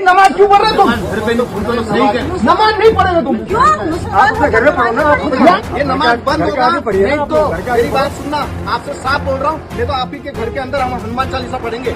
नमाज क्यों पढ़ रहे तुम? नमाज नहीं पढ़ेगा तुम? क्यों? आप अपने घर में पढ़ो ना। ये नमाज बंद होगा नहीं तो मेरी बात सुनना, आपसे साफ बोल रहा हूँ, नहीं तो आप ही के घर के अंदर हम हनुमान चालीसा पढ़ेंगे।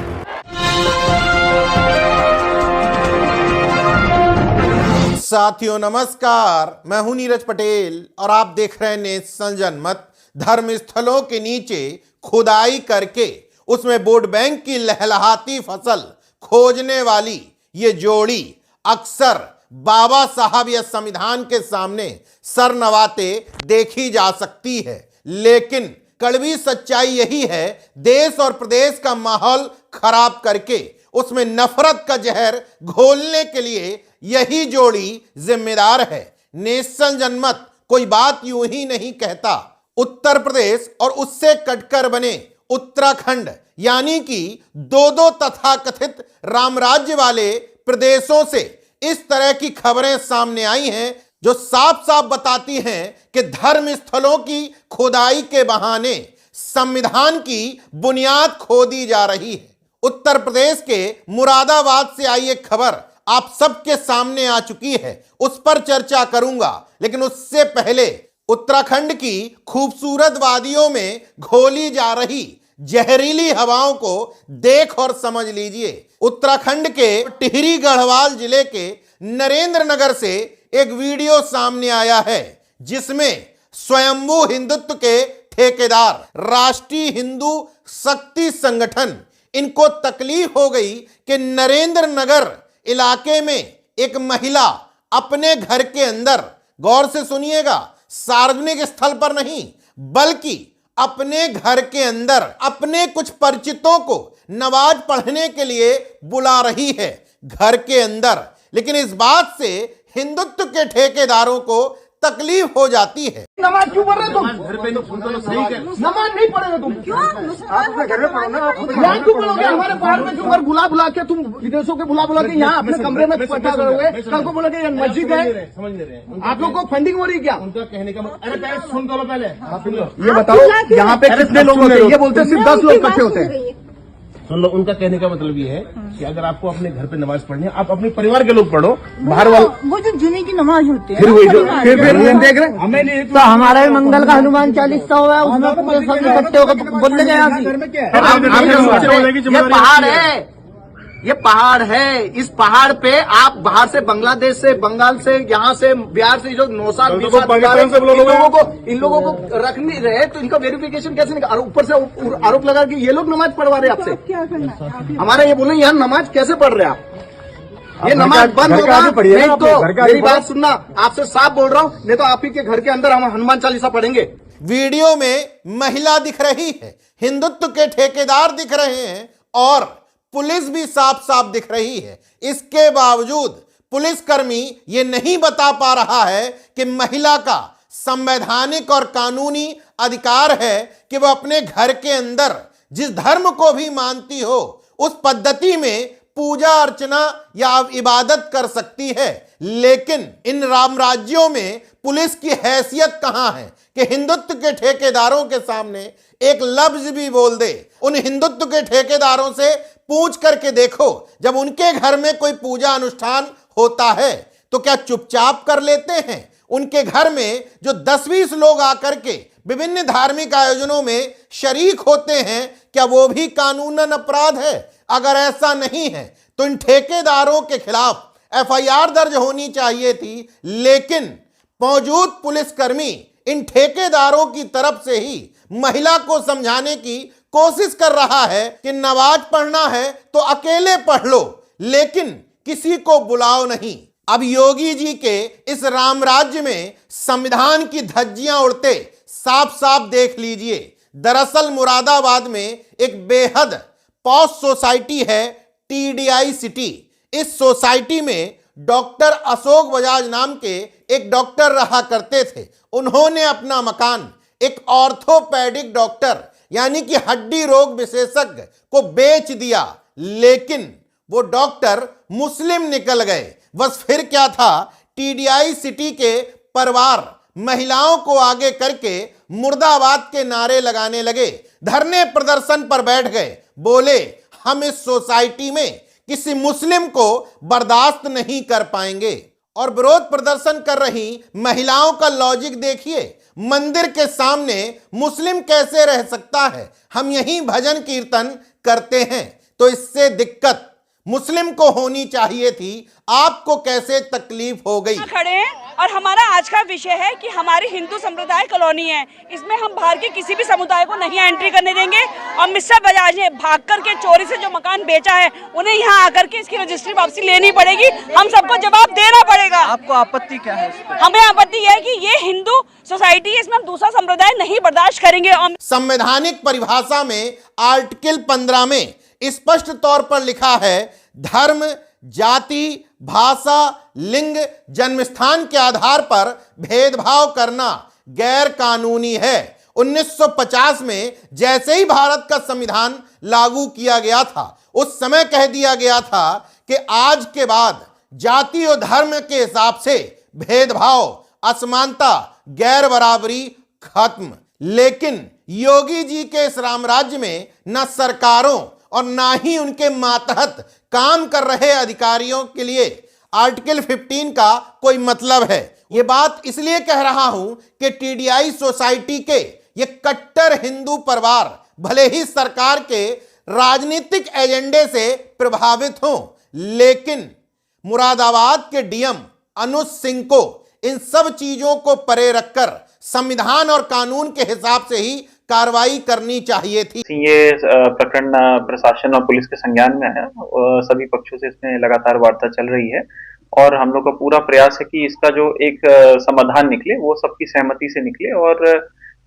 साथियों नमस्कार, मैं हूं नीरज पटेल और आप देख रहे हैं नेशन जनमत। धर्म स्थलों के नीचे खुदाई करके उसमें वोट बैंक की लहलहाती फसल खोजने वाली ये जोड़ी अक्सर बाबा साहब या संविधान के सामने सर नवाते देखी जा सकती है, लेकिन कड़वी सच्चाई यही है, देश और प्रदेश का माहौल खराब करके उसमें नफरत का जहर घोलने के लिए यही जोड़ी जिम्मेदार है। नेशन जनमत कोई बात यूं ही नहीं कहता। उत्तर प्रदेश और उससे कटकर बने उत्तराखंड यानी कि दो तथाकथित रामराज्य वाले प्रदेशों से इस तरह की खबरें सामने आई हैं जो साफ साफ बताती हैं कि धर्म स्थलों की खुदाई के बहाने संविधान की बुनियाद खोदी जा रही है। उत्तर प्रदेश के मुरादाबाद से आई एक खबर आप सबके सामने आ चुकी है, उस पर चर्चा करूंगा, लेकिन उससे पहले उत्तराखंड की खूबसूरत वादियों में घोली जा रही जहरीली हवाओं को देख और समझ लीजिए। उत्तराखंड के टिहरी गढ़वाल जिले के नरेंद्र नगर से एक वीडियो सामने आया है जिसमें स्वयंभू हिंदुत्व के ठेकेदार राष्ट्रीय हिंदू शक्ति संगठन इनको तकलीफ हो गई कि नरेंद्र नगर इलाके में एक महिला अपने घर के अंदर, गौर से सुनिएगा, सार्वजनिक स्थल पर नहीं बल्कि अपने घर के अंदर अपने कुछ परिचितों को नमाज पढ़ने के लिए बुला रही है घर के अंदर। लेकिन इस बात से हिंदुत्व के ठेकेदारों को तकलीफ हो जाती है। नमाज क्यों पढ़ रहे तुम? नमाज नहीं पढ़ेगा तुम? क्यों? आप अपने घर में पढ़ो ना। यहाँ क्यों पढ़ोगे? हमारे पहाड़ में क्यों? बुला के तुम विदेशों के बुला के यहाँ अपने कमरे में बैठा करोगे? कल को बोलोगे ये मस्जिद है। समझ नहीं रहे आप लोग को फंडिंग हो रही है क्या? उनका कहने का अरे पहले सुन दो पहले ये बताओ यहाँ पे कितने लोग होते हैं? ये बोलते हैं सिर्फ 10 लोग इकट्ठे होते हैं। सुन लो, उनका कहने का मतलब ये है कि अगर आपको अपने घर पे नमाज पढ़नी है, आप अपने परिवार के लोग पढ़ो, बाहर वाले वो जो जुमे की नमाज होती है फिर वही फिर देख रहे हैं। हमें नहीं तो हमारा भी मंगल का हनुमान चालीसा हुआ है, उसमें पूरे सब इकट्ठे होकर बोलने गए। ये पहाड़ है, ये पहाड़ है। इस पहाड़ पे आप बाहर से, बांग्लादेश से, बंगाल से, यहाँ से, बिहार से जो 9 साल 20 साल इन लोगों को रख नहीं रहे तो इनका वेरिफिकेशन कैसे निकाल? ऊपर से आरोप लगा कि ये लोग नमाज पढ़वा रहे हैं आपसे। हमारा ये बोले यहाँ नमाज कैसे पढ़ रहे हैं आप? ये नमाज बंद होगा नहीं तो मेरी बात सुनना, आपसे साफ बोल रहा हूँ, नहीं तो आप ही के घर के अंदर हम हनुमान चालीसा पढ़ेंगे। वीडियो में महिला दिख रही है, हिंदुत्व के ठेकेदार दिख रहे हैं और पुलिस भी साफ साफ दिख रही है। इसके बावजूद पुलिसकर्मी ये नहीं बता पा रहा है कि महिला का संवैधानिक और कानूनी अधिकार है कि वह अपने घर के अंदर जिस धर्म को भी मानती हो उस पद्धति में पूजा अर्चना या इबादत कर सकती है। लेकिन इन रामराज्यों में पुलिस की हैसियत कहां है कि हिंदुत्व के ठेकेदारों के सामने एक लफ्ज भी बोल दे। उन हिंदुत्व के ठेकेदारों से पूछ करके देखो, जब उनके घर में कोई पूजा अनुष्ठान होता है तो क्या चुपचाप कर लेते हैं? उनके घर में जो 10-20 लोग आकर के विभिन्न धार्मिक आयोजनों में शरीक होते हैं, क्या वो भी कानूनन अपराध है? अगर ऐसा नहीं है तो इन ठेकेदारों के खिलाफ FIR दर्ज होनी चाहिए थी, लेकिन मौजूद पुलिसकर्मी इन ठेकेदारों की तरफ से ही महिला को समझाने की कोशिश कर रहा है कि नमाज पढ़ना है तो अकेले पढ़ लो, लेकिन किसी को बुलाओ नहीं। अब योगी जी के इस रामराज्य में संविधान की धज्जियां उड़ते साफ साफ देख लीजिए। दरअसल मुरादाबाद में एक बेहद पॉश सोसाइटी है TDI सिटी। इस सोसाइटी में डॉक्टर अशोक बजाज नाम के एक डॉक्टर रहा करते थे। उन्होंने अपना मकान एक ऑर्थोपेडिक डॉक्टर यानी कि हड्डी रोग विशेषज्ञ को बेच दिया, लेकिन वो डॉक्टर मुस्लिम निकल गए। बस फिर क्या था, TDI सिटी के परिवार महिलाओं को आगे करके मुर्दाबाद के नारे लगाने लगे, धरने प्रदर्शन पर बैठ गए, बोले हम इस सोसाइटी में किसी मुस्लिम को बर्दाश्त नहीं कर पाएंगे। और विरोध प्रदर्शन कर रही महिलाओं का लॉजिक देखिए, मंदिर के सामने मुस्लिम कैसे रह सकता है, हम यहीं भजन कीर्तन करते हैं, तो इससे दिक्कत मुस्लिम को होनी चाहिए थी, आपको कैसे तकलीफ हो गई। खड़े हैं और हमारा आज का विषय है कि हमारी हिंदू संप्रदाय कॉलोनी है, इसमें हम बाहर के किसी भी समुदाय को नहीं एंट्री करने देंगे। और मिस्टर बजाज ने भाग कर के चोरी से जो मकान बेचा है, उन्हें यहाँ आकर के इसकी रजिस्ट्री वापसी लेनी पड़ेगी, हम सबको जवाब देना पड़ेगा। आपको आपत्ति क्या है? हमें आपत्ति है कि ये हिंदू सोसाइटी है, इसमें हम दूसरा संप्रदाय नहीं बर्दाश्त करेंगे। और संवैधानिक परिभाषा में आर्टिकल 15 में स्पष्ट तौर पर लिखा है, धर्म, जाति, भाषा, लिंग, जन्मस्थान के आधार पर भेदभाव करना गैर कानूनी है। 1950 में जैसे ही भारत का संविधान लागू किया गया था, उस समय कह दिया गया था कि आज के बाद जाति और धर्म के हिसाब से भेदभाव, असमानता, गैर बराबरी खत्म। लेकिन योगी जी के इस रामराज्य में न सरकारों और ना ही उनके मातहत काम कर रहे अधिकारियों के लिए आर्टिकल 15 का कोई मतलब है। ये बात इसलिए कह रहा हूं कि टीडीआई सोसाइटी के ये कट्टर हिंदू परिवार भले ही सरकार के राजनीतिक एजेंडे से प्रभावित हों, लेकिन मुरादाबाद के डीएम अनुज सिंह को इन सब चीजों को परे रखकर संविधान और कानून के हिसाब से ही कार्रवाई करनी चाहिए थी। ये प्रकरण प्रशासन और पुलिस के संज्ञान में है, सभी पक्षों से इसमें लगातार वार्ता चल रही है और हम लोग का पूरा प्रयास है कि इसका जो एक समाधान निकले वो सबकी सहमति से निकले और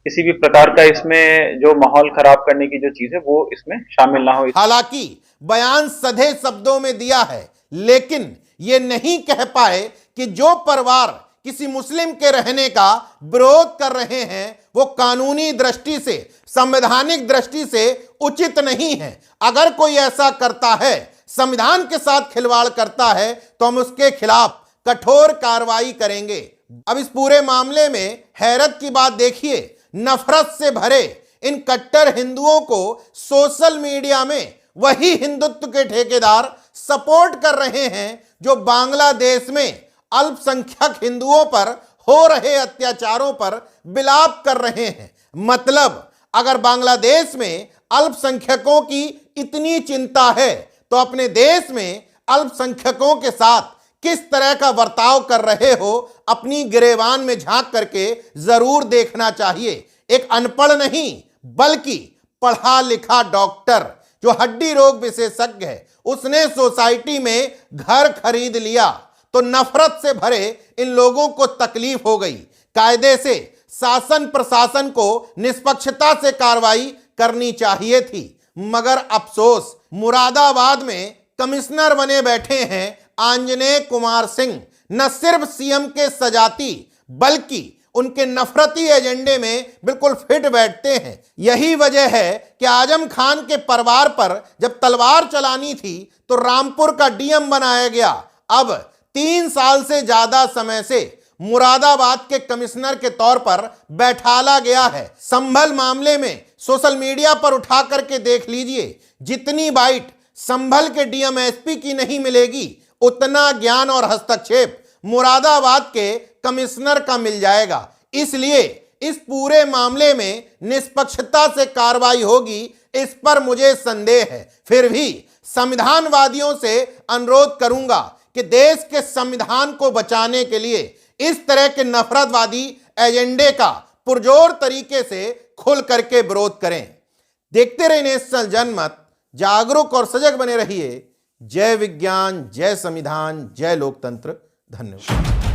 किसी भी प्रकार का इसमें जो माहौल खराब करने की जो चीज है वो इसमें शामिल ना हो। हालांकि बयान सधे शब्दों में दिया है, लेकिन ये नहीं कह पाए कि जो परिवार किसी मुस्लिम के रहने का विरोध कर रहे हैं वो कानूनी दृष्टि से, संवैधानिक दृष्टि से उचित नहीं है। अगर कोई ऐसा करता है, संविधान के साथ खिलवाड़ करता है, तो हम उसके खिलाफ कठोर कार्रवाई करेंगे। अब इस पूरे मामले में हैरत की बात देखिए, नफरत से भरे इन कट्टर हिंदुओं को सोशल मीडिया में वही हिंदुत्व के ठेकेदार सपोर्ट कर रहे हैं जो बांग्लादेश में अल्पसंख्यक हिंदुओं पर हो रहे अत्याचारों पर विलाप कर रहे हैं। मतलब अगर बांग्लादेश में अल्पसंख्यकों की इतनी चिंता है, तो अपने देश में अल्पसंख्यकों के साथ किस तरह का बर्ताव कर रहे हो, अपनी गिरेबान में झांक करके जरूर देखना चाहिए। एक अनपढ़ नहीं बल्कि पढ़ा लिखा डॉक्टर जो हड्डी रोग विशेषज्ञ है, उसने सोसाइटी में घर खरीद लिया, तो नफरत से भरे इन लोगों को तकलीफ हो गई। कायदे से शासन प्रशासन को निष्पक्षता से कार्रवाई करनी चाहिए थी, मगर अफसोस मुरादाबाद में कमिश्नर बने बैठे हैं आंजनेय कुमार सिंह। न सिर्फ सीएम के सजाती बल्कि उनके नफरती एजेंडे में बिल्कुल फिट बैठते हैं। यही वजह है कि आजम खान के परिवार पर जब तलवार चलानी थी तो रामपुर का डीएम बनाया गया। अब 3 साल से ज्यादा समय से मुरादाबाद के कमिश्नर के तौर पर बैठाला गया है। संभल मामले में सोशल मीडिया पर उठा करके देख लीजिए, जितनी बाइट संभल के डीएम एसपी की नहीं मिलेगी, उतना ज्ञान और हस्तक्षेप मुरादाबाद के कमिश्नर का मिल जाएगा। इसलिए इस पूरे मामले में निष्पक्षता से कार्रवाई होगी, इस पर मुझे संदेह है। फिर भी संविधानवादियों से अनुरोध करूंगा कि देश के संविधान को बचाने के लिए इस तरह के नफरतवादी एजेंडे का पुरजोर तरीके से खुल करके विरोध करें। देखते रहिए नेशनल जनमत, जागरूक और सजग बने रहिए। जय विज्ञान, जय संविधान, जय लोकतंत्र। धन्यवाद।